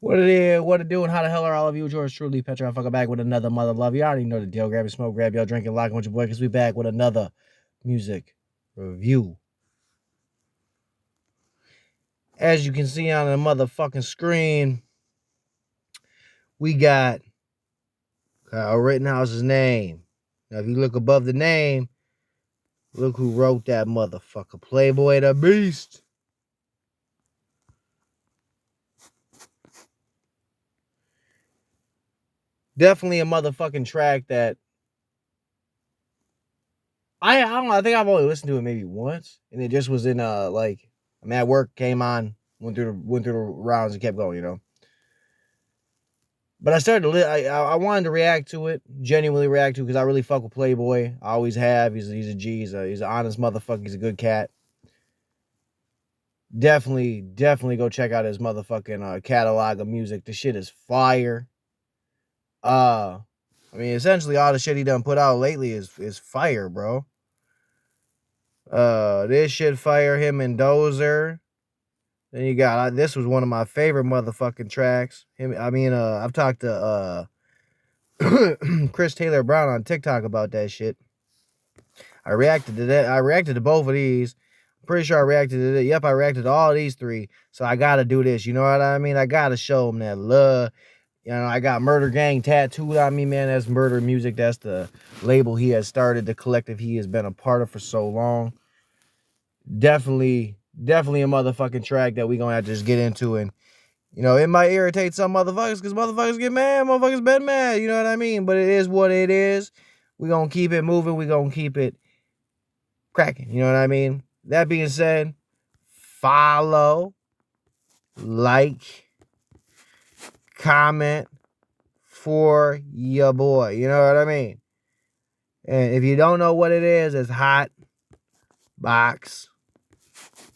What it is, what it do, and how the hell are all of you? Yours truly, Petra. I'm fucking back with another mother love. You already know the deal. Grab your smoke, grab your drink, and lock in with your boy, because we back with another music review. As you can see on the motherfucking screen, we got Kyle Rittenhouse's name. Now, if you look above the name, look who wrote that motherfucker. Playboy the Beast. Definitely a motherfucking track that I don't know, I think I've only listened to it maybe once, and it just was in like I'm at work, came on, went through the rounds and kept going, you know. But I started to I wanted to react to it, genuinely react to it, because I really fuck with Playboy. I always have. He's a G. He's an honest motherfucker. He's a good cat. Definitely go check out his motherfucking catalog of music. The shit is fire. I mean, essentially all the shit he done put out lately is fire, bro. This shit fire, him and Dozer. Then you got this was one of my favorite motherfucking tracks. I've talked to Chris Taylor Brown on TikTok about that shit. I reacted to that. I reacted to both of these. I'm pretty sure I reacted to it. Yep, I reacted to all these three. So I gotta do this. You know what I mean? I gotta show them that love. You know, I got Murder Gang tattooed on me, man. That's Murder Music. That's the label he has started, the collective he has been a part of for so long. Definitely a motherfucking track that we gonna have to just get into, and you know, it might irritate some motherfuckers because motherfuckers get mad, motherfuckers been mad, you know what I mean? But it is what it is. We gonna keep it moving, we gonna keep it cracking, you know what I mean? That being said, follow, like, comment for your boy, you know what I mean? And if you don't know what it is, it's Hot Box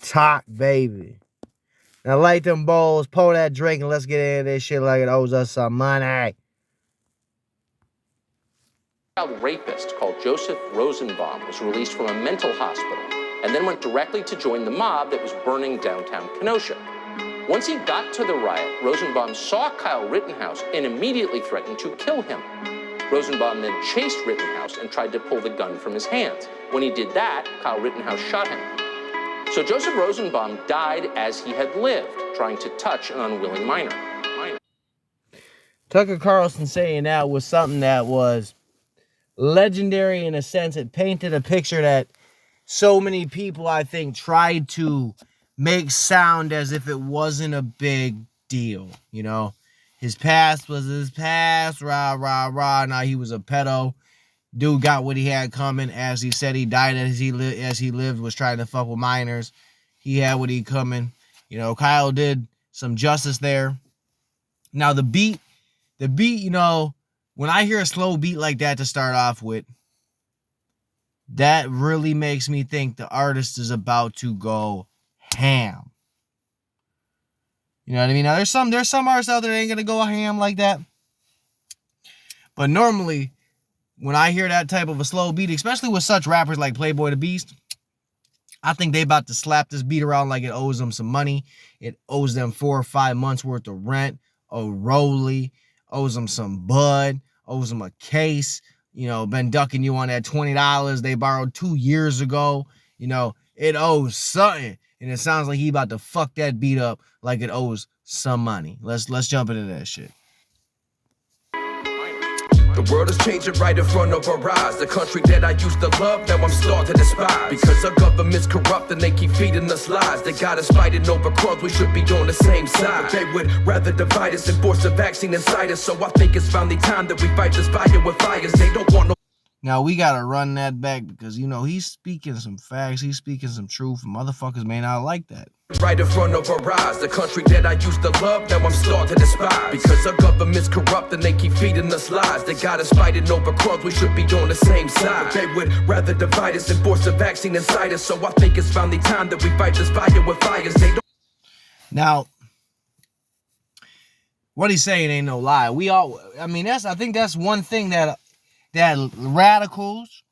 Talk, baby. Now light them bowls, pour that drink, and let's get into this shit like it owes us some money. A rapist called Joseph Rosenbaum was released from a mental hospital and then went directly to join the mob that was burning downtown Kenosha. Once he got to the riot, Rosenbaum saw Kyle Rittenhouse and immediately threatened to kill him. Rosenbaum then chased Rittenhouse and tried to pull the gun from his hands. When he did that, Kyle Rittenhouse shot him. So Joseph Rosenbaum died as he had lived, trying to touch an unwilling minor. Tucker Carlson saying that was something that was legendary in a sense. It painted a picture that so many people, I think, tried to make sound as if it wasn't a big deal. You know, his past was his past, rah, rah, rah. Now he was a pedo. Dude got what he had coming. As he said, he died as he lived, was trying to fuck with minors. He had what he coming. You know, Kyle did some justice there. Now the beat, you know, when I hear a slow beat like that to start off with, that really makes me think the artist is about to go ham. You know what I mean? Now there's some artists out there that ain't gonna go ham like that. But normally, when I hear that type of a slow beat, especially with such rappers like Playboy the Beast, I think they about to slap this beat around like it owes them some money. It owes them 4 or 5 months worth of rent, a rollie, owes them some bud, owes them a case. You know, been ducking you on that $20 they borrowed 2 years ago. You know, it owes something. And it sounds like he about to fuck that beat up like it owes some money. Let's jump into that shit. The world is changing right in front of our eyes. The country that I used to love, now I'm starting to despise. Because our government's corrupt and they keep feeding us lies. They got us fighting over crumbs, we should be on the same side. They would rather divide us and force a vaccine inside us. So I think it's finally time that we fight this fire with fires. They don't want no. Now, we got to run that back because, you know, he's speaking some facts. He's speaking some truth. Motherfuckers may not like that. Right in front of our eyes. The country that I used to love, now I'm starting to despise. Because our government's corrupt and they keep feeding us lies. They got us fighting over crumbs, we should be on the same side. They would rather divide us and force a vaccine inside us. So I think it's finally time that we fight this fire with fires. They don't. Now, what he's saying ain't no lie. I think that's one thing that radicals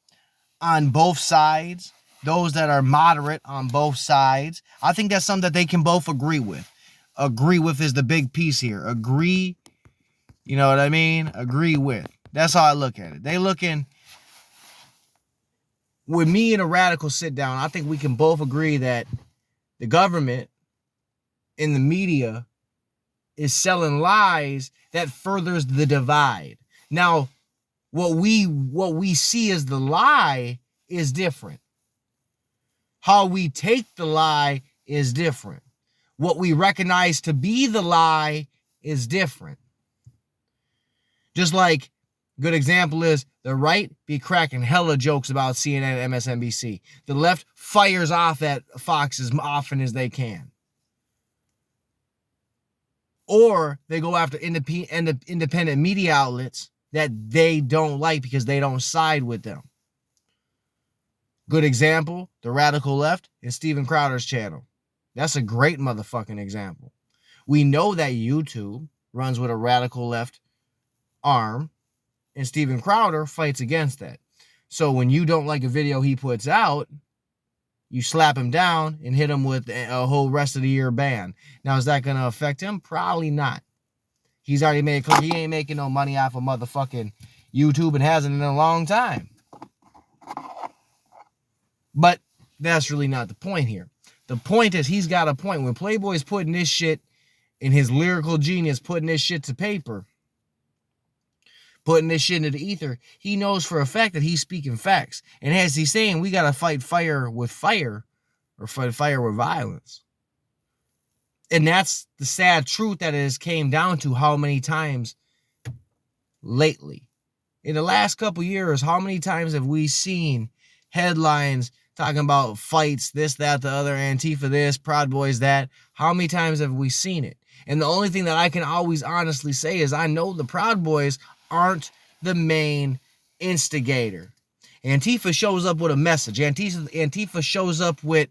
on both sides, those that are moderate on both sides, I think that's something that they can both agree with. agree with is the big piece here. Agree, you know what I mean? Agree with. That's how I look at it. They looking, with me and a radical sit down, I think we can both agree that the government and the media is selling lies that furthers the divide. Now, what we see as the lie is different. How we take the lie is different. What we recognize to be the lie is different. Just like, good example is the right be cracking hella jokes about CNN and MSNBC. The left fires off at Fox as often as they can. Or they go after independent media outlets that they don't like because they don't side with them. Good example, the radical left and Steven Crowder's channel. That's a great motherfucking example. We know that YouTube runs with a radical left arm, and Steven Crowder fights against that. So when you don't like a video he puts out, you slap him down and hit him with a whole rest of the year ban. Now, is that going to affect him? Probably not. He's already made it clear he ain't making no money off of motherfucking YouTube and hasn't in a long time. But that's really not the point here. The point is he's got a point. When Playboy's putting this shit in his lyrical genius, putting this shit to paper, putting this shit into the ether, he knows for a fact that he's speaking facts. And as he's saying, we got to fight fire with fire or fight fire with violence. And that's the sad truth that it has came down to how many times lately. In the last couple years, how many times have we seen headlines talking about fights, this, that, the other, Antifa this, Proud Boys that? How many times have we seen it? And the only thing that I can always honestly say is I know the Proud Boys aren't the main instigator. Antifa shows up with a message. Antifa shows up with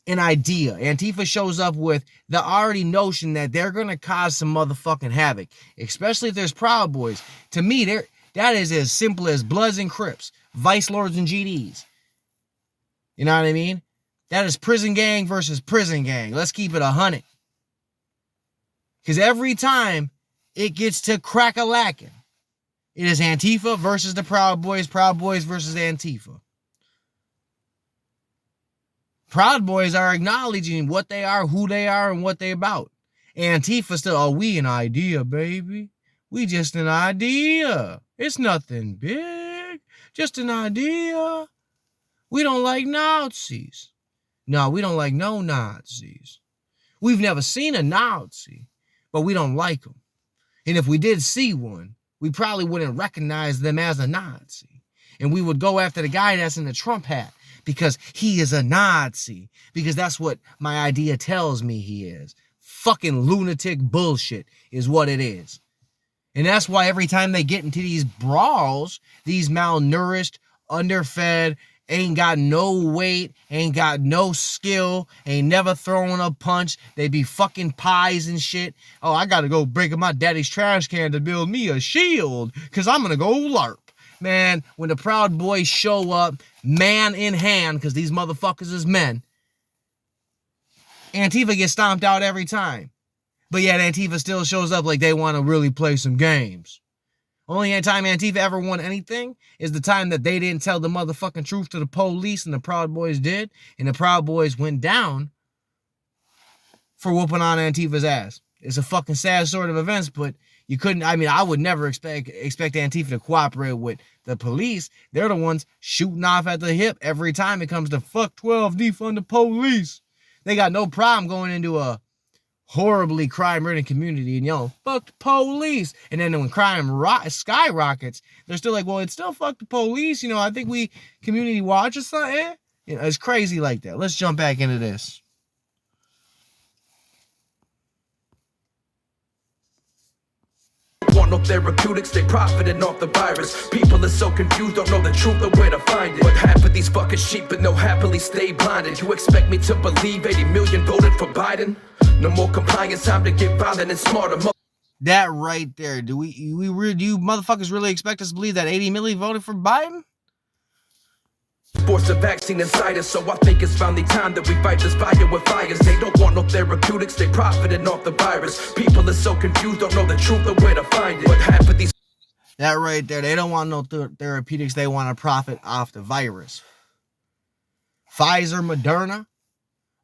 an idea. Antifa shows up with the already notion that they're going to cause some motherfucking havoc, especially if there's Proud Boys. To me, that is as simple as Bloods and Crips, Vice Lords and GDs. You know what I mean? That is prison gang versus prison gang. Let's keep it 100. Because every time it gets to crack-a-lacking, it is Antifa versus the Proud Boys versus Antifa. Proud Boys are acknowledging what they are, who they are, and what they about. Antifa still, oh, we an idea, baby. We just an idea. It's nothing big. Just an idea. We don't like Nazis. No, we don't like no Nazis. We've never seen a Nazi, but we don't like them. And if we did see one, we probably wouldn't recognize them as a Nazi. And we would go after the guy that's in the Trump hat because he is a Nazi. Because that's what my idea tells me he is. Fucking lunatic bullshit is what it is. And that's why every time they get into these brawls, these malnourished, underfed, ain't got no weight, ain't got no skill, ain't never thrown a punch, they be fucking pies and shit. Oh, I gotta go break my daddy's trash can to build me a shield, because I'm gonna go LARP. Man, when the Proud Boys show up, man in hand, because these motherfuckers is men, Antifa gets stomped out every time. But yet Antifa still shows up like they want to really play some games. Only time Antifa ever won anything is the time that they didn't tell the motherfucking truth to the police and the Proud Boys did. And the Proud Boys went down for whooping on Antifa's ass. It's a fucking sad sort of events, but you couldn't, I mean, I would never expect Antifa to cooperate with the police. They're the ones shooting off at the hip every time it comes to fuck 12, defund the police. They got no problem going into a horribly crime-ridden community and yelling, fuck the police. And then when crime skyrockets, they're still like, well, it's still fuck the police. You know, I think we community watch or something. You know, it's crazy like that. Let's jump back into this. Want no therapeutics, they profiting off the virus. People are so confused, don't know the truth or where to find it. But half of these fucking sheep but no happily stay blinded. You expect me to believe 80 million voted for Biden? No more compliance, time to get violent and smarter. That right there. Do you motherfuckers really expect us to believe that 80 million voted for Biden? Force the vaccine inside us, so I think it's finally time that we fight this fire with fires. They don't want no therapeutics, they profiting off the virus. People are so confused, don't know the truth or where to find it. But half of these... That right there, they don't want no therapeutics, they want to profit off the virus. Pfizer, Moderna,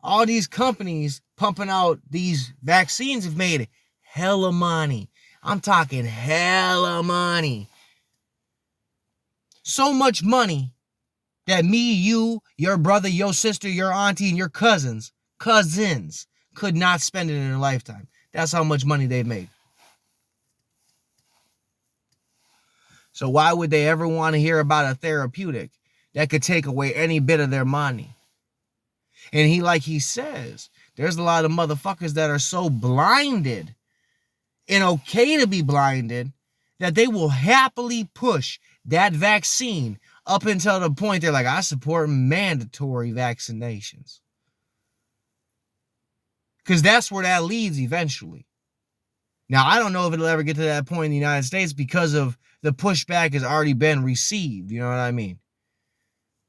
all these companies pumping out these vaccines have made hella money. I'm talking hella money. So much money that me, you, your brother, your sister, your auntie, and your cousins could not spend it in a lifetime. That's how much money they've made. So why would they ever want to hear about a therapeutic that could take away any bit of their money? And like he says, there's a lot of motherfuckers that are so blinded and okay to be blinded that they will happily push that vaccine up until the point they're like, I support mandatory vaccinations. Because that's where that leads eventually. Now, I don't know if it'll ever get to that point in the United States because of the pushback has already been received. You know what I mean?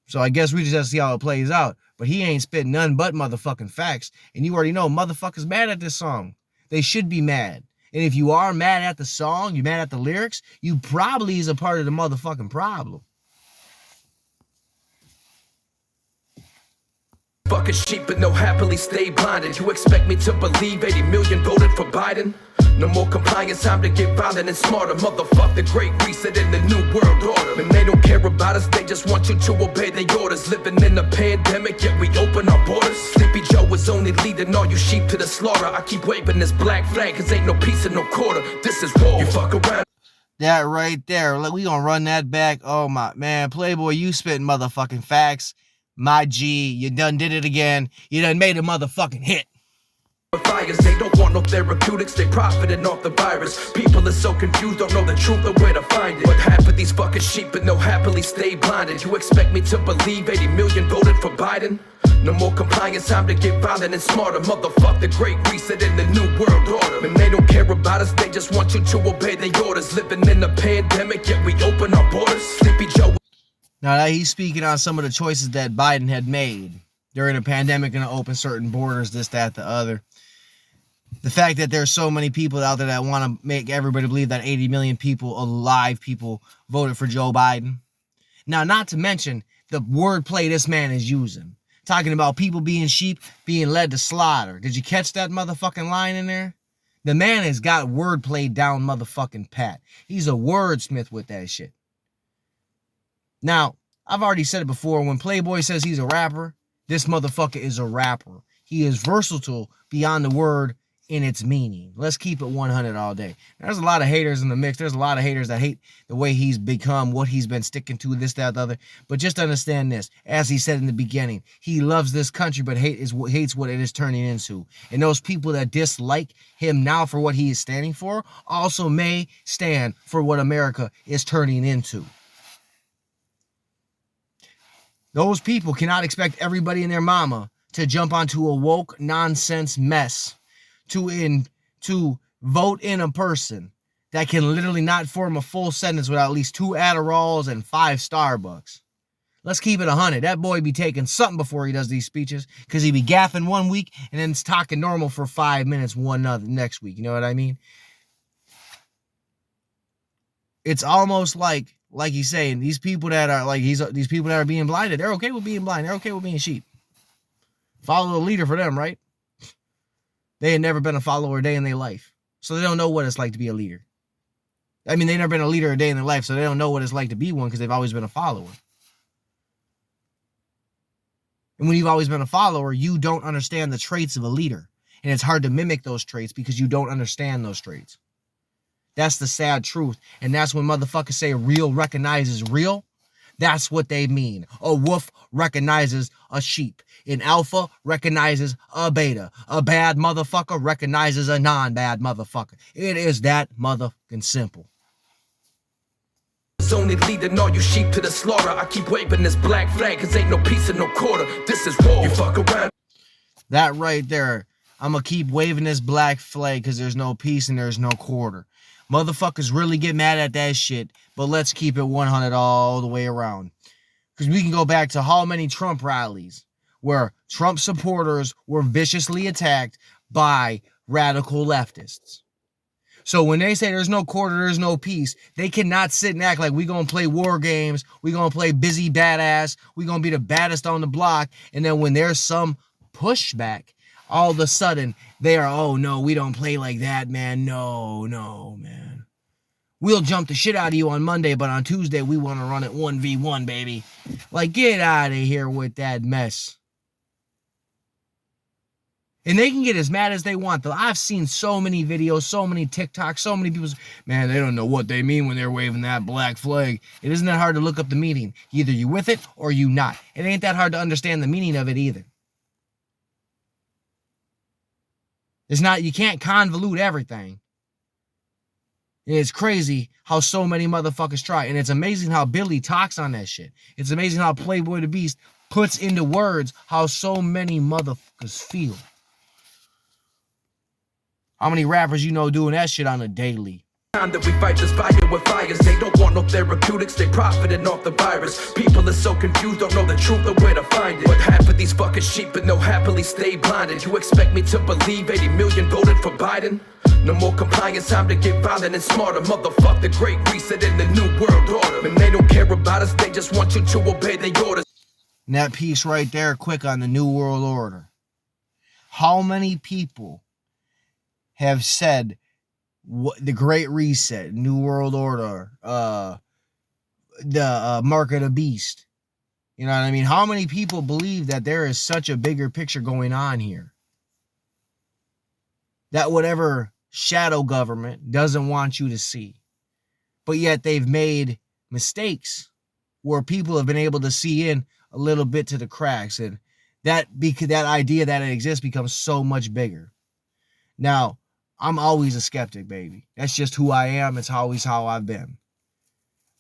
So I guess we just have to see how it plays out. But he ain't spitting none but motherfucking facts. And you already know motherfuckers mad at this song. They should be mad. And if you are mad at the song, you're mad at the lyrics, you probably is a part of the motherfucking problem. Fucking sheep but no happily stay blinded. You expect me to believe 80 million voted for Biden? No more compliance, time to get violent and smarter. Motherfuck the great reset in the new world order. And they don't care about us, they just want you to obey their orders. Living in a pandemic, yet we open our borders. Sleepy Joe is only leading all you sheep to the slaughter. I keep waving this black flag, cause ain't no peace and no quarter. This is war. You fuck around. That right there, we gonna run that back. Oh my, man, Playboy, you spitting motherfucking facts. My G, you done did it again. You done made a motherfucking hit. Fires, they don't want no therapeutics, they profiting off the virus. People are so confused, don't know the truth or where to find it. But half of these fucking sheep but no happily stay blinded. You expect me to believe 80 million voted for Biden? No more compliance, time to get violent and smarter. Motherfuck the great reset in the new world order. And they don't care about us, they just want you to obey their orders. Living in a pandemic, yet we open our borders. Sleepy Joe. Now that he's speaking on some of the choices that Biden had made during the pandemic and to open certain borders, this, that, the other. The fact that there's so many people out there that want to make everybody believe that 80 million people, alive people, voted for Joe Biden. Now, not to mention the wordplay this man is using. Talking about people being sheep, being led to slaughter. Did you catch that motherfucking line in there? The man has got wordplay down motherfucking pat. He's a wordsmith with that shit. Now, I've already said it before. When Playboy says he's a rapper, this motherfucker is a rapper. He is versatile beyond the word in its meaning. Let's keep it 100 all day. There's a lot of haters in the mix. There's a lot of haters that hate the way he's become, what he's been sticking to, this, that, the other. But just understand this. As he said in the beginning, he loves this country, but hates what it is turning into. And those people that dislike him now for what he is standing for also may stand for what America is turning into. Those people cannot expect everybody and their mama to jump onto a woke nonsense mess to vote in a person that can literally not form a full sentence without at least 2 Adderalls and 5 Starbucks. Let's keep it 100. That boy be taking something before he does these speeches, because he be gaffing one week and then talking normal for 5 minutes next week. You know what I mean? It's almost like he's saying, these people that are these people that are being blinded, they're okay with being blind. They're okay with being sheep. Follow the leader for them, right? They had never been a follower a day in their life. So they don't know what it's like to be a leader. I mean, they've never been a leader a day in their life, so they don't know what it's like to be one because they've always been a follower. And when you've always been a follower, you don't understand the traits of a leader. And it's hard to mimic those traits because you don't understand those traits. That's the sad truth. And that's when motherfuckers say real recognizes real. That's what they mean. A wolf recognizes a sheep. An alpha recognizes a beta. A bad motherfucker recognizes a non-bad motherfucker. It is that motherfucking simple. It's only leading all you sheep to the slaughter. I keep waving this black flag cause ain't no peace and no quarter. This is war. You fuck around. That right there. I'm gonna keep waving this black flag cause there's no peace and there's no quarter. Motherfuckers really get mad at that shit, but let's keep it 100 all the way around. Because we can go back to how many Trump rallies where Trump supporters were viciously attacked by radical leftists. So when they say there's no quarter, there's no peace, they cannot sit and act like we gonna play war games, we gonna play busy badass, we gonna be the baddest on the block, and then when there's some pushback, all of a sudden they are, oh no, we don't play like that, man. No, man. We'll jump the shit out of you on Monday, but on Tuesday we want to run it 1v1, baby. Like, get out of here with that mess. And they can get as mad as they want, though. I've seen so many videos, so many TikToks, so many people, man, they don't know what they mean when they're waving that black flag. It isn't that hard to look up the meaning. Either you with it or you not. It ain't that hard to understand the meaning of it either. It's not, you can't convolute everything. It's crazy how so many motherfuckers try. And it's amazing how Billy talks on that shit. It's amazing how Playboy the Beast puts into words how so many motherfuckers feel. How many rappers you know doing that shit on a daily? Time that we fight this fire with fires. They don't want no therapeutics, they profiting off the virus. People are so confused, don't know the truth or where to find it. But half of these fucking sheep but no happily stay blinded. You expect me to believe 80 million voted for Biden? No more compliance, time to get violent and smarter. Motherfuck the great reset in the new world order. And they don't care about us, they just want you to obey their orders. And that piece right there, quick on the new world order. How many people have said what the Great Reset, New World Order, the Mark of the Beast? You know what I mean? How many people believe that there is such a bigger picture going on here? That whatever shadow government doesn't want you to see. But yet they've made mistakes where people have been able to see in a little bit to the cracks. And that idea that it exists becomes so much bigger. Now, I'm always a skeptic, baby. That's just who I am. It's always how I've been.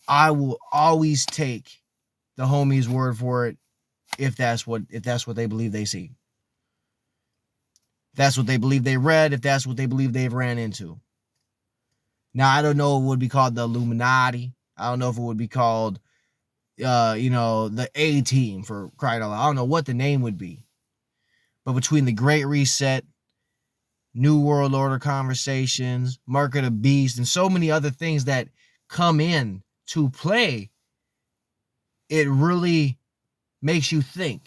I will always take the homie's word for it if that's what they believe they see. If that's what they believe they read, if that's what they believe they've ran into. Now, I don't know if it would be called the Illuminati. I don't know if it would be called, the A-Team, for crying out loud. I don't know what the name would be. But between the Great Reset, New World Order conversations, Mark of the Beast, and so many other things that come in to play, it really makes you think,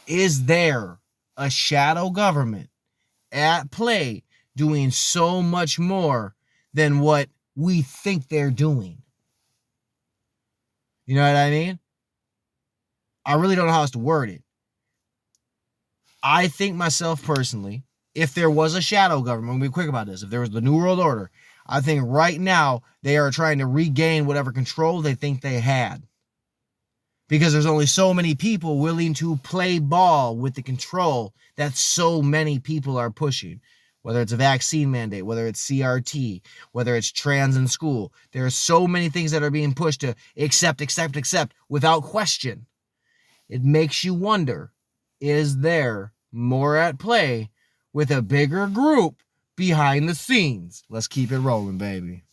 is there a shadow government at play doing so much more than what we think they're doing? You know what I mean? I really don't know how else to word it. I think myself personally, if there was a shadow government, we'll be quick about this, if there was the New World Order, I think right now they are trying to regain whatever control they think they had. Because there's only so many people willing to play ball with the control that so many people are pushing. Whether it's a vaccine mandate, whether it's CRT, whether it's trans in school. There are so many things that are being pushed to accept without question. It makes you wonder, is there more at play with a bigger group behind the scenes? Let's keep it rolling, baby.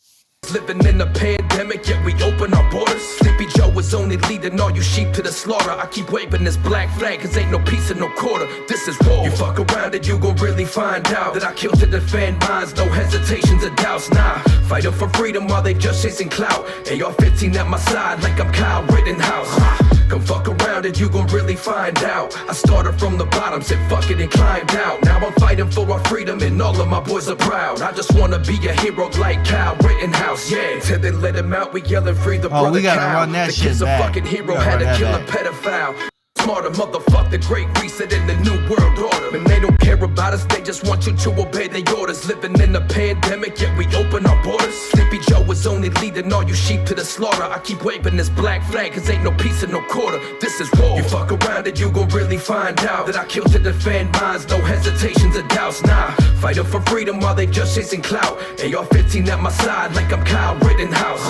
Living in a pandemic, yet we open our borders. Sleepy Joe is only leading all you sheep to the slaughter. I keep waving this black flag, cause ain't no peace and no quarter. This is war. You fuck around and you gon' really find out that I killed to defend minds, no hesitations or doubts. Nah, fighting for freedom while they just chasing clout. AR-15 at my side like I'm Kyle Rittenhouse. Come fuck around and you gon' really find out. I started from the bottom, said fuck it and climbed out. Now I'm fighting for our freedom and all of my boys are proud. I just wanna be a hero like Kyle Rittenhouse, yeah. Till they let him out, we yelling free the brother we gotta Kyle. run that the shit kid's back. A fucking hero, had to kill a pedophile. Smarter motherfuck the Great Reset in the New World Order. And they don't care about us, they just want you to obey their orders. Living in a pandemic, yet we open our borders. Sleepy Joe is only leading all you sheep to the slaughter. I keep waving this black flag, cause ain't no peace and no quarter. This is war. You fuck around and you gon' really find out that I killed to defend minds, no hesitations or doubts. Nah, fighting for freedom while they just chasing clout. AR-15 at my side like I'm Kyle Rittenhouse.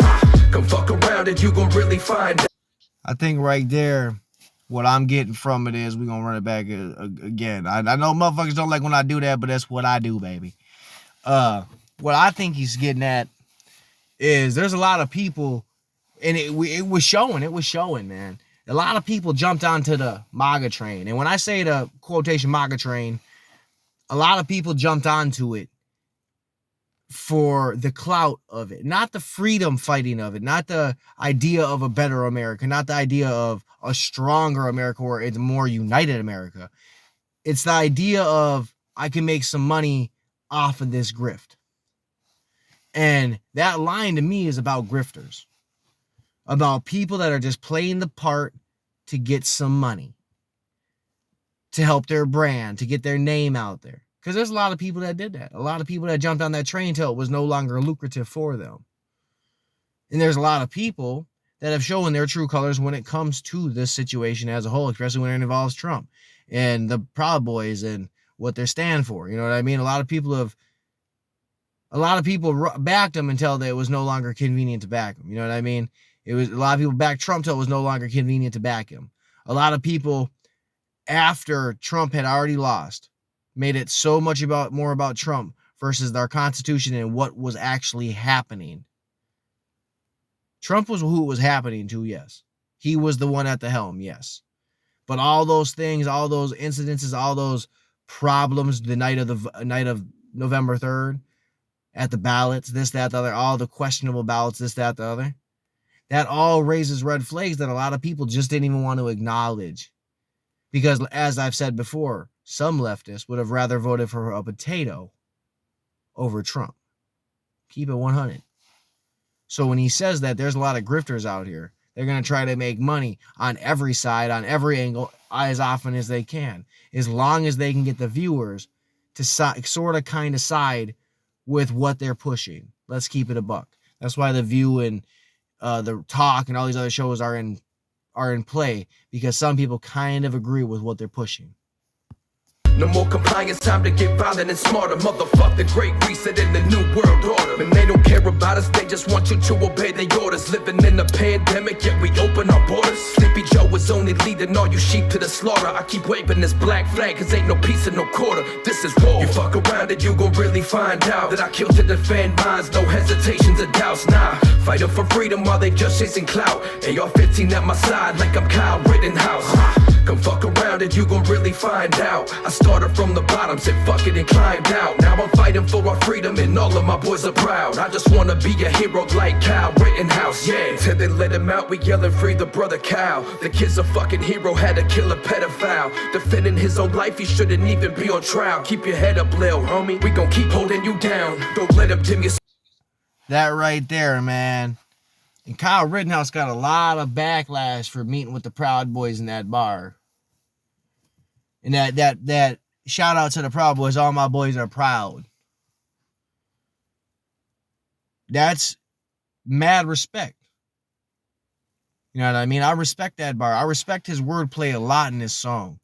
Come fuck around and you gon' really find out. I think right there, what I'm getting from it is we're going to run it back again. I know motherfuckers don't like when I do that, but that's what I do, baby. What I think he's getting at is there's a lot of people And it was showing. It was showing, man. A lot of people jumped onto the MAGA train. And when I say the quotation MAGA train, a lot of people jumped onto it for the clout of it, not the freedom fighting of it, not the idea of a better America, not the idea of a stronger America or it's more united America. It's the idea of I can make some money off of this grift. And that line to me is about grifters, about people that are just playing the part to get some money, to help their brand, to get their name out there. Because there's a lot of people that did that. A lot of people that jumped on that train until it was no longer lucrative for them. And there's a lot of people that have shown their true colors when it comes to this situation as a whole, especially when it involves Trump and the Proud Boys and what they stand for. You know what I mean? A lot of people backed him until it was no longer convenient to back him. You know what I mean? A lot of people backed Trump till it was no longer convenient to back him. A lot of people, after Trump had already lost, made it so much more about Trump versus our Constitution and what was actually happening. Trump was who it was happening to, yes. He was the one at the helm, yes. But all those things, all those incidences, all those problems the night of November 3rd, at the ballots, this, that, the other, all the questionable ballots, this, that, the other, that all raises red flags that a lot of people just didn't even want to acknowledge. Because, as I've said before, some leftists would have rather voted for a potato over Trump. Keep it 100. So when he says that, there's a lot of grifters out here. They're going to try to make money on every side, on every angle, as often as they can, as long as they can get the viewers to sort of kind of side with what they're pushing. Let's keep it a buck. That's why The View and The Talk and all these other shows are in play, because some people kind of agree with what they're pushing. No more compliance, time to get violent and smarter. Motherfuck the great reset in the new world order. And they don't care about us, they just want you to obey their orders. Living in a pandemic, yet we open our borders. Sleepy Joe is only leading all you sheep to the slaughter. I keep waving this black flag, cause ain't no peace and no quarter. This is war. You fuck around and you gon' really find out that I killed to defend minds, no hesitations or doubts. Nah, fighting for freedom while they just chasing clout. AR-15 at my side like I'm Kyle Rittenhouse. Come fuck around and you gon' really find out. I started from the bottom, said fuck it and climbed out. Now I'm fighting for our freedom and all of my boys are proud. I just wanna be a hero like Kyle Rittenhouse, yeah. Till they let him out, we yelling free the brother Kyle. The kid's a fucking hero, had to kill a pedophile. Defending his own life, he shouldn't even be on trial. Keep your head up, lil' homie, we gon' keep holding you down. Don't let him dim your... That right there, man. And Kyle Rittenhouse got a lot of backlash for meeting with the Proud Boys in that bar. And that shout out to the Proud Boys, all my boys are proud. That's mad respect. You know what I mean? I respect that bar. I respect his wordplay a lot in this song.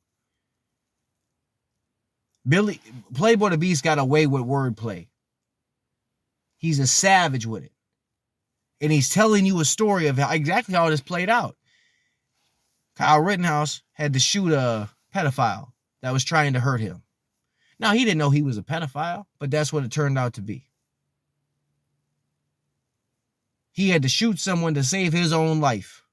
Playboy the Beast got away with wordplay. He's a savage with it. And he's telling you a story of exactly how this played out. Kyle Rittenhouse had to shoot a pedophile that was trying to hurt him. Now, he didn't know he was a pedophile, but that's what it turned out to be. He had to shoot someone to save his own life.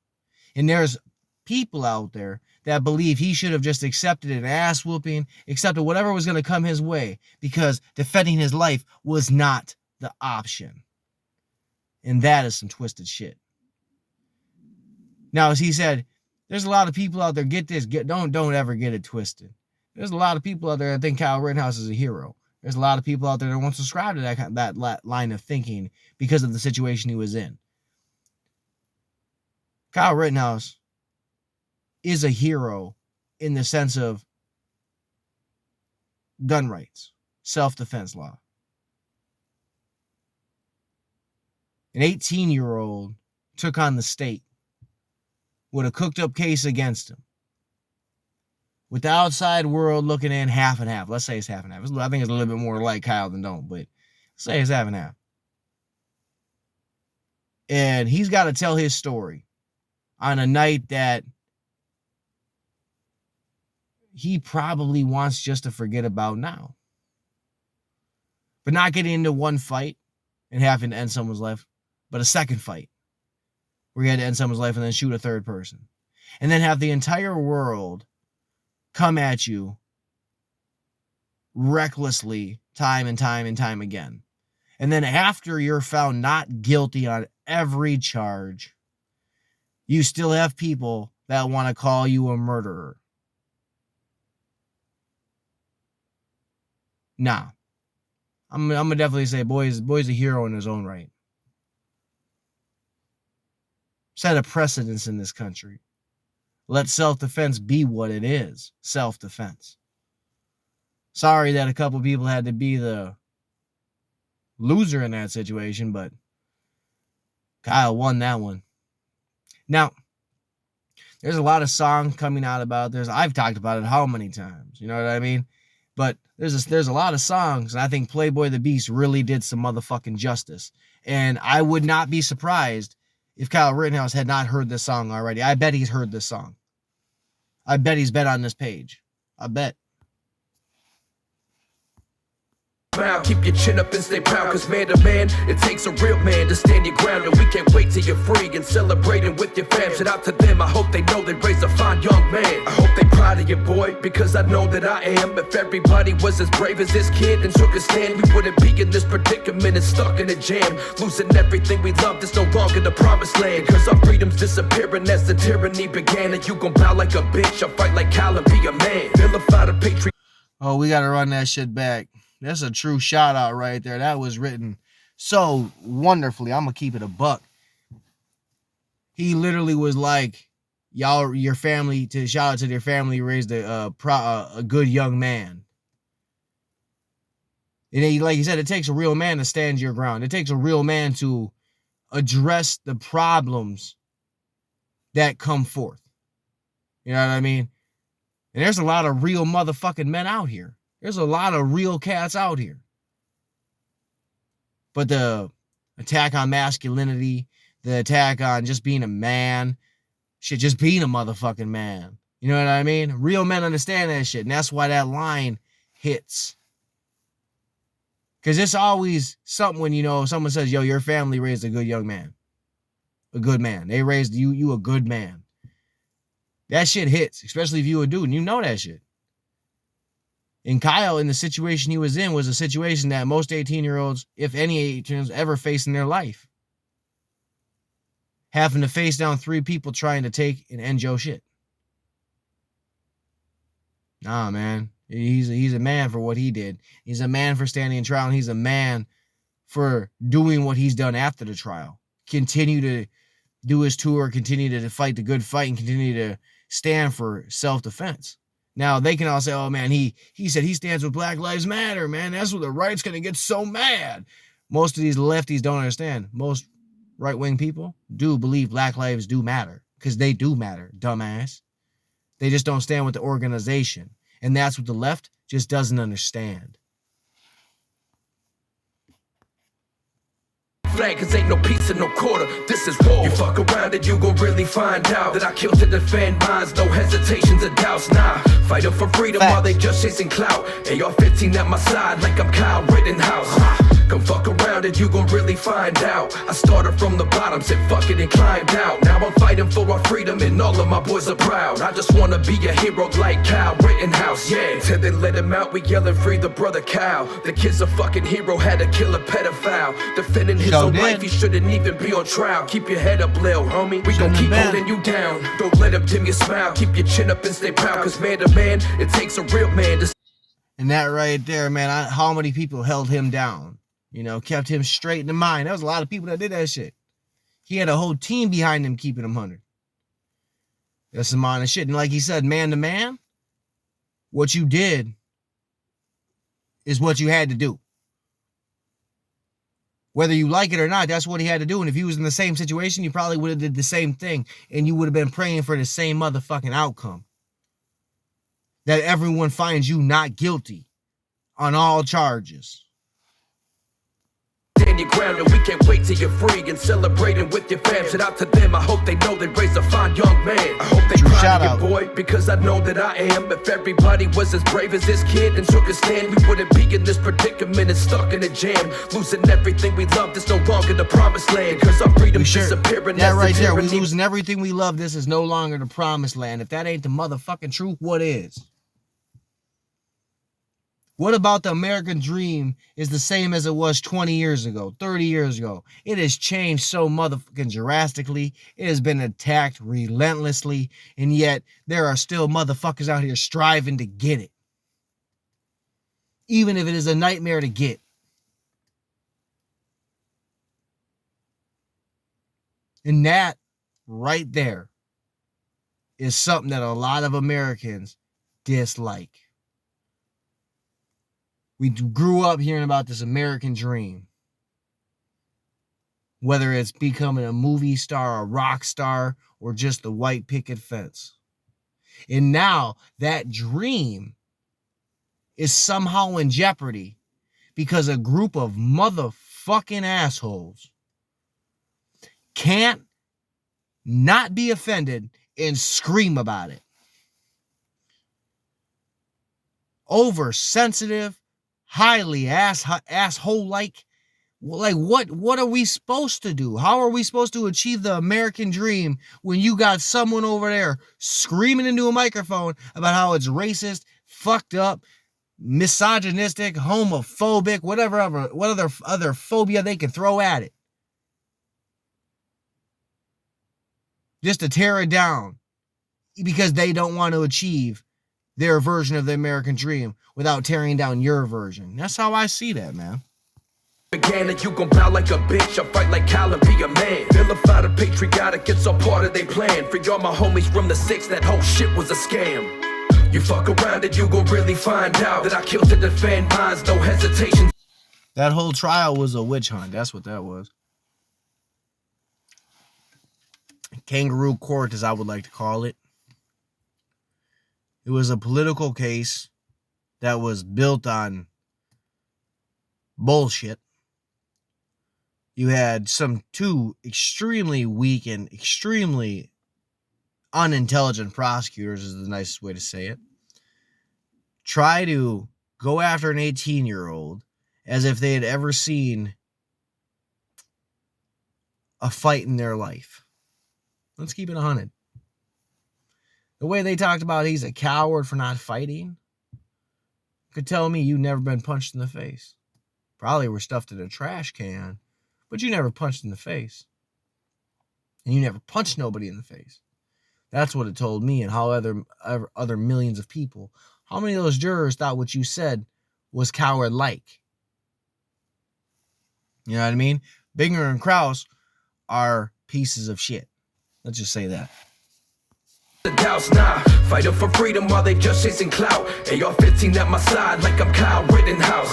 And there's people out there that believe he should have just accepted an ass whooping, accepted whatever was going to come his way, because defending his life was not the option. And that is some twisted shit. Now, as he said, there's a lot of people out there, get this, don't ever get it twisted. There's a lot of people out there that think Kyle Rittenhouse is a hero. There's a lot of people out there that won't subscribe to that line of thinking because of the situation he was in. Kyle Rittenhouse is a hero in the sense of gun rights, self-defense law. An 18-year-old took on the state with a cooked-up case against him, with the outside world looking in half and half. Let's say it's half and half. I think it's a little bit more like Kyle than don't, but say it's half and half. And he's got to tell his story on a night that he probably wants just to forget about now. But not getting into one fight and having to end someone's life, but a second fight. where you had to end someone's life and then shoot a third person. And then have the entire world come at you recklessly time and time and time again. And then after you're found not guilty on every charge, you still have people that want to call you a murderer. Nah. I'm gonna definitely say boy's a hero in his own right. Set a precedence in this country. Let self-defense be what it is. Self-defense. Sorry that a couple people had to be the loser in that situation, but Kyle won that one. Now, there's a lot of songs coming out about this. I've talked about it how many times? You know what I mean? But there's a lot of songs, and I think Playboy the Beast really did some motherfucking justice. And I would not be surprised if Kyle Rittenhouse had not heard this song already. I bet he's heard this song. I bet he's been on this page. I bet. Keep your chin up and stay proud, cause man to man, it takes a real man to stand your ground. And we can't wait till you're free and celebrating with your fam. Shout out to them, I hope they know they raised a fine young man. I hope they proud of you, boy, because I know that I am. If everybody was as brave as this kid and took a stand, we wouldn't be in this predicament and stuck in a jam. Losing everything we loved is no longer the promised land, cause our freedom's disappearing as the tyranny began. And you gon' bow like a bitch, I'll fight like Kyle and be a man. Vilify the patriot. Oh, we gotta run that shit back. That's a true shout out right there. That was written so wonderfully. I'm gonna keep it a buck. He literally was like, "Y'all, your family." To shout out to their family, raised a good young man. And like he said, it takes a real man to stand your ground. It takes a real man to address the problems that come forth. You know what I mean? And there's a lot of real motherfucking men out here. There's a lot of real cats out here. But the attack on masculinity, the attack on just being a man, shit, just being a motherfucking man. You know what I mean? Real men understand that shit. And that's why that line hits. Because it's always something when, you know, someone says, yo, your family raised a good young man. A good man. They raised you a good man. That shit hits, especially if you a dude and you know that shit. And Kyle, in the situation he was in, was a situation that most 18-year-olds, if any 18-year-olds, ever face in their life. Having to face down 3 people trying to take and end your shit. Nah, man. He's a man for what he did. He's a man for standing in trial, and he's a man for doing what he's done after the trial. Continue to do his tour, continue to fight the good fight, and continue to stand for self-defense. Now, they can all say, oh, man, he said he stands with Black Lives Matter, man. That's what the right's going to get so mad. Most of these lefties don't understand. Most right-wing people do believe Black lives do matter because they do matter, dumbass. They just don't stand with the organization. And that's what the left just doesn't understand. Flag, cause ain't no pizza, no quarter, this is war. You fuck around and you gon' really find out that I killed to defend minds, no hesitations or doubts. Nah, fighting for freedom while they just chasing clout. AR-15 at my side like I'm Kyle Rittenhouse. Come fuck around and you gon' really find out. I started from the bottom, said fuck it and climbed out. Now I'm fighting for our freedom and all of my boys are proud. I just wanna be a hero like Kyle Rittenhouse, yeah. Till they let him out, we yelling free the brother Kyle. The kid's a fucking hero, had to kill a pedophile. Defending his own life, he shouldn't even be on trial. Keep your head up, lil' homie, we gon' keep holding you down. Don't let him dim your smile, keep your chin up and stay proud. Cause man to man, it takes a real man to... And that right there, man, how many people held him down? You know, kept him straight in the mind. There was a lot of people that did that shit. He had a whole team behind him keeping him 100. That's some honest shit. And like he said, man to man, what you did is what you had to do. Whether you like it or not, that's what he had to do. And if he was in the same situation, you probably would have did the same thing. And you would have been praying for the same motherfucking outcome. That everyone finds you not guilty on all charges. stand your ground, and we can't wait till you're free and celebrating with your fam. Shout out to them, I hope they know they raised a fine young man. I hope they True, proud shout of out. you, boy, because I know that I am. If everybody was as brave as this kid and took a stand, we wouldn't be in this predicament and stuck in a jam. Losing everything we love, this no longer the promised land. Cause our freedom's disappearing. That as right the there, we tyranny. losing everything we love. This is no longer the promised land. If that ain't the motherfucking truth, what is? What about the American dream is the same as it was 20 years ago, 30 years ago? It has changed so motherfucking drastically. It has been attacked relentlessly, and yet there are still motherfuckers out here striving to get it. Even if it is a nightmare to get. And that right there is something that a lot of Americans dislike. We grew up hearing about this American dream. Whether it's becoming a movie star, a rock star, or just the white picket fence. And now that dream is somehow in jeopardy because a group of motherfucking assholes can't not be offended and scream about it. Oversensitive, highly asshole-like. Like, what are we supposed to do? How are we supposed to achieve the American dream when you got someone over there screaming into a microphone about how it's racist, fucked up, misogynistic, homophobic, what other phobia they can throw at it? Just to tear it down because they don't want to achieve their version of the American dream without tearing down your version. That's how I see that, man. Began and you gon' bow like a bitch. I fight like Cal and be a man. Vilify the patriotic, it's all part of their plan. Free all my homies from the six, that whole shit was a scam. You fuck around and you gon' really find out that I killed to defend minds, no hesitation. That whole trial was a witch hunt. That's what that was. Kangaroo court, as I would like to call it. It was a political case that was built on bullshit. You had two extremely weak and extremely unintelligent prosecutors, is the nicest way to say it, try to go after an 18-year-old as if they had ever seen a fight in their life. Let's keep it 100. The way they talked about he's a coward for not fighting could tell me you never been punched in the face. Probably were stuffed in a trash can, but you never punched in the face. And you never punched nobody in the face. That's what it told me, and how other millions of people. How many of those jurors thought what you said was coward-like? You know what I mean? Binger and Krause are pieces of shit. Let's just say that. The doubts, nah, fighting for freedom while they just chasing clout. AR-15 at my side like I'm Kyle Rittenhouse.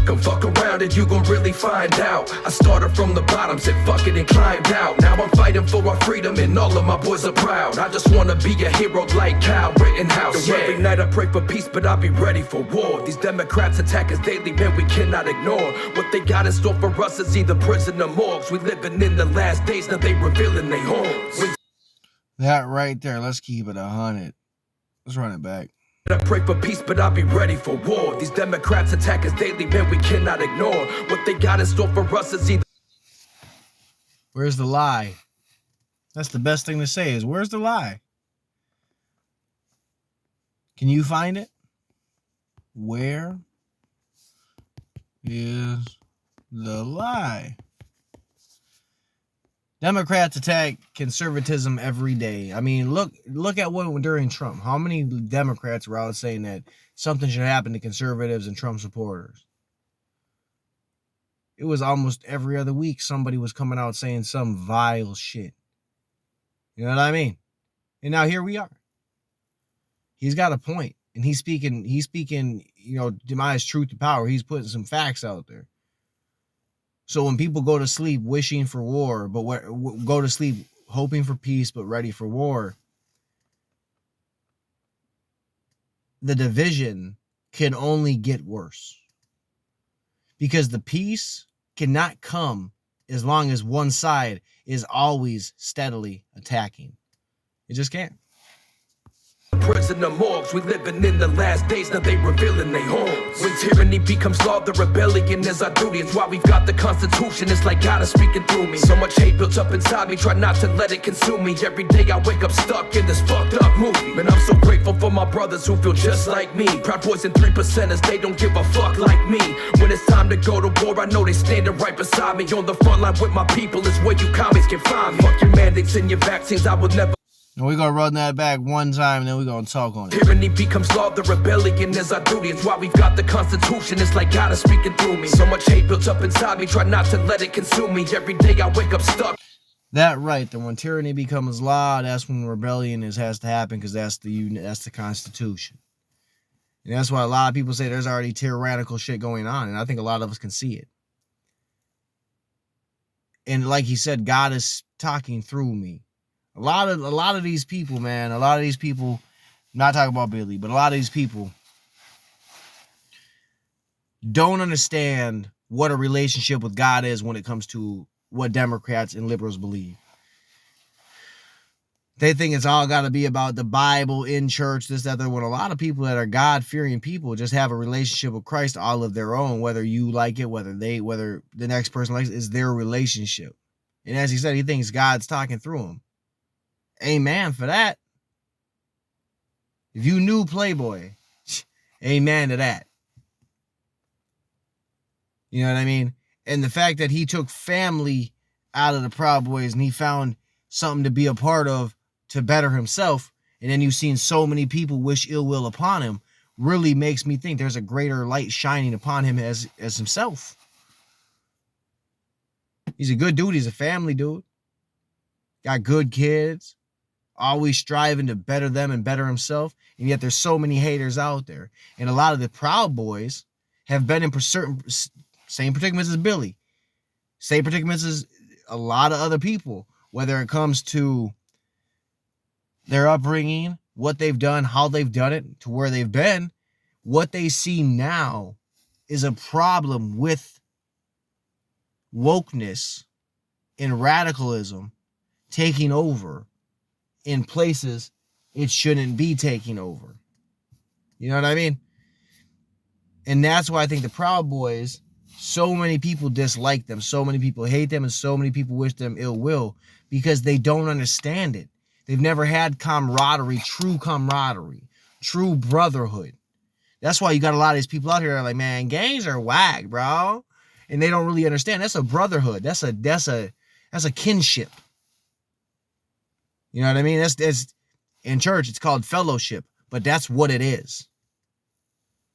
Come fuck around and you gon' really find out. I started from the bottom, said fuck it and climbed out. Now I'm fighting for our freedom and all of my boys are proud. I just wanna be a hero like Kyle Rittenhouse. Yeah. Every night I pray for peace, but I'll be ready for war. These Democrats attack us daily, man, we cannot ignore. What they got in store for us is either prison or morgues. We living in the last days, now they revealing their horns. That right there, let's keep it 100. Let's run it back. I pray for peace, but I'll be ready for war. These Democrats attack us daily, man, we cannot ignore. What they got in store for us is either... Where's the lie? That's the best thing to say is, where's the lie? Can you find it? Where is the lie? Democrats attack conservatism every day. I mean, look at what during Trump. How many Democrats were out saying that something should happen to conservatives and Trump supporters? It was almost every other week somebody was coming out saying some vile shit. You know what I mean? And now here we are. He's got a point, and he's speaking, you know, demise truth to power. He's putting some facts out there. So when people go to sleep wishing for war, but go to sleep hoping for peace, but ready for war, the division can only get worse. Because the peace cannot come as long as one side is always steadily attacking. It just can't. Prisoner morgues, we living in the last days, now they revealing their horns. When tyranny becomes law, the rebellion is our duty. It's why we've got the Constitution, it's like God is speaking through me. So much hate built up inside me, try not to let it consume me. Every day I wake up stuck in this fucked up movie. Man, I'm so grateful for my brothers who feel just like me. Proud Boys and 3%ers, they don't give a fuck like me. When it's time to go to war, I know they standing right beside me. On the front line with my people is where you commies can find me. Fuck your mandates and your vaccines, I would never. And we're going to run that back one time, and then we're going to talk on it. Tyranny becomes law, the rebellion is our duty. It's why we've got the Constitution, it's like God is speaking through me. So much hate built up inside me, try not to let it consume me. Every day I wake up stuck. That right, that when tyranny becomes law, that's when rebellion has to happen, because that's the Constitution. And that's why a lot of people say there's already tyrannical shit going on, and I think a lot of us can see it. And like he said, God is talking through me. A lot of these people, man, I'm not talking about Billy, but a lot of these people don't understand what a relationship with God is when it comes to what Democrats and liberals believe. They think it's all got to be about the Bible, in church, this, that, that. When a lot of people that are God-fearing people just have a relationship with Christ all of their own, whether you like it, whether the next person likes it, is their relationship. And as he said, he thinks God's talking through him. Amen for that. If you knew Playboy, amen to that. You know what I mean? And the fact that he took family out of the Proud Boys and he found something to be a part of to better himself, and then you've seen so many people wish ill will upon him, really makes me think there's a greater light shining upon him as himself. He's a good dude. He's a family dude. Got good kids. Always striving to better them and better himself. And yet there's so many haters out there. And a lot of the Proud Boys have been in certain same predicaments as Billy. Same predicaments as a lot of other people. Whether it comes to their upbringing, what they've done, how they've done it, to where they've been. What they see now is a problem with wokeness and radicalism taking over in places it shouldn't be taking over. You know what I mean? And that's why I think the Proud Boys, so many people dislike them, so many people hate them, and so many people wish them ill will, because they don't understand it. They've never had camaraderie, true brotherhood. That's why you got a lot of these people out here that are like, man, gangs are whack, bro. And they don't really understand. That's a brotherhood. That's a kinship. You know what I mean? That's in church, it's called fellowship, but that's what it is.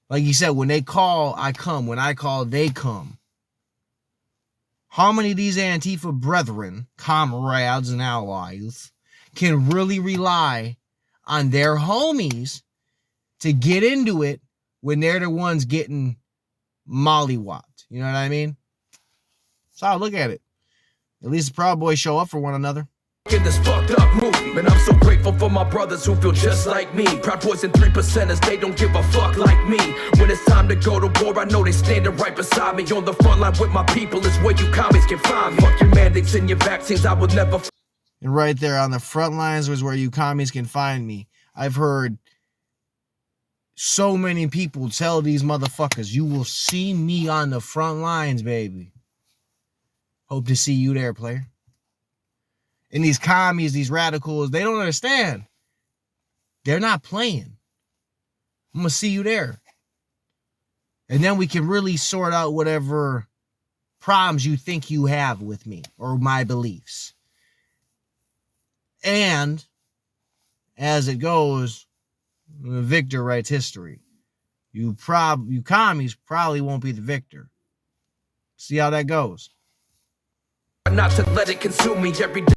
Like you said, when they call, I come. When I call, they come. How many of these Antifa brethren, comrades and allies, can really rely on their homies to get into it when they're the ones getting mollywopped? You know what I mean? So I look at it. At least the Proud Boys show up for one another. In this fucked up movie, man, I'm so grateful for my brothers who feel just like me. Proud Boys and 3%ers, they don't give a fuck like me. When it's time to go to war, I know they standing right beside me. On the front line with my people is where you commies can find me. Fuck your mandates and your vaccines, I will never. And right there on the front lines was where you commies can find me. I've heard so many people tell these motherfuckers, you will see me on the front lines, baby. Hope to see you there, player. And these commies, these radicals, they don't understand. They're not playing. I'm going to see you there. And then we can really sort out whatever problems you think you have with me or my beliefs. And as it goes, the victor writes history. You commies probably won't be the victor. See how that goes. Not to let it consume me every day.